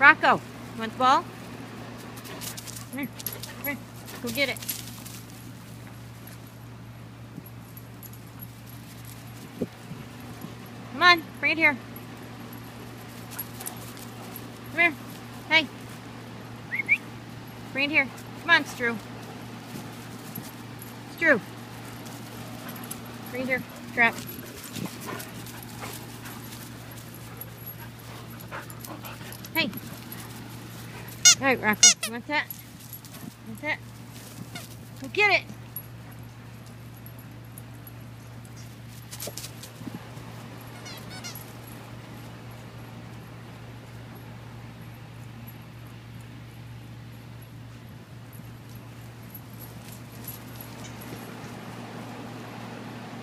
Rocco, you want the ball? Come here. Come here. Go get it. Come on, bring it here. Come here. Hey. Bring it here. Come on, Stru. Stru. Bring it here. Trap. Hey. All right, Rocco. You want that? Want that? Go get it.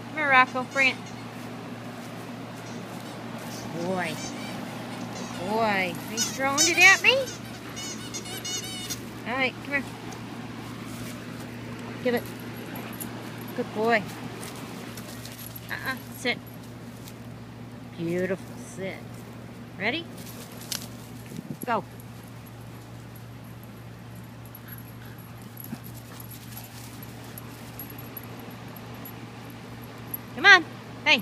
Come here, Rocco. Bring it. Boy. Boy. He's throwing it at me? Alright, come here. Give it. Good boy. Sit. Beautiful. Sit. Ready? Go. Come on. Hey.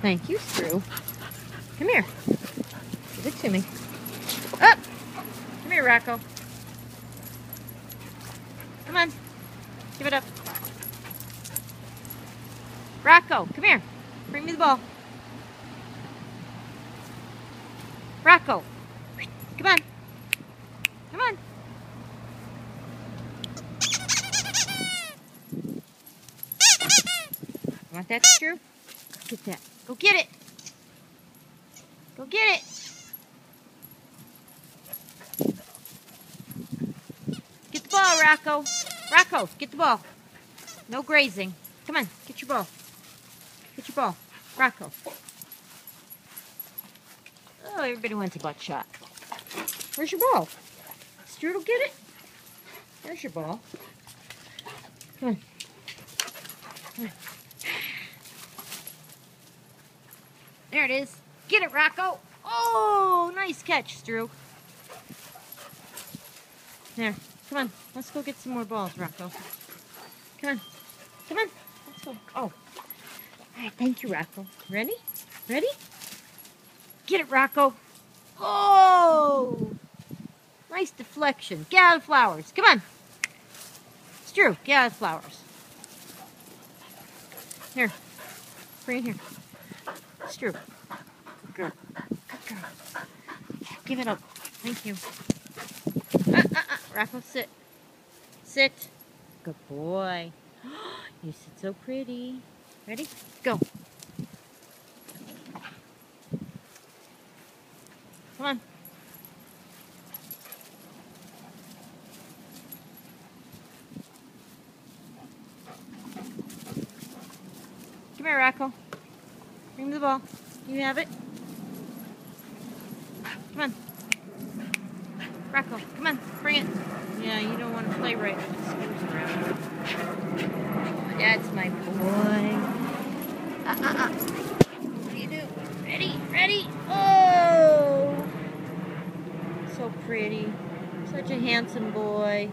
Thank you, Stru. Come here. Give it to me. Up! Come here, Rocco. Come on. Give it up. Rocco, come here. Bring me the ball. Rocco. Come on. Come on. Want that, Stru? Get that. Go get it. Go get it. Get the ball, Rocco. Rocco, get the ball. No grazing. Come on, get your ball. Get your ball. Rocco. Oh, everybody wants a butt shot. Where's your ball? Strudel, get it. There's your ball. Come on. Come on. There it is. Get it, Rocco. Oh, nice catch, Stru. There. Come on. Let's go get some more balls, Rocco. Come on. Come on. Let's go. Oh. All right. Thank you, Rocco. Ready? Ready? Get it, Rocco. Oh. Nice deflection. Get out of the flowers. Come on. Stru, get out of the flowers. Here. Bring it here. Stru. Good girl. Good girl. Give it up. Thank you. Rocco, sit. Sit. Good boy. You sit so pretty. Ready? Go. Come on. Come here, Rocco. Bring me the ball. You have it? Come on. Rocco, come on. Bring it. Yeah, you don't want to play right with the screws around. Oh, that's my boy. What do you do? Ready? Ready? Oh! So pretty. Such a handsome boy.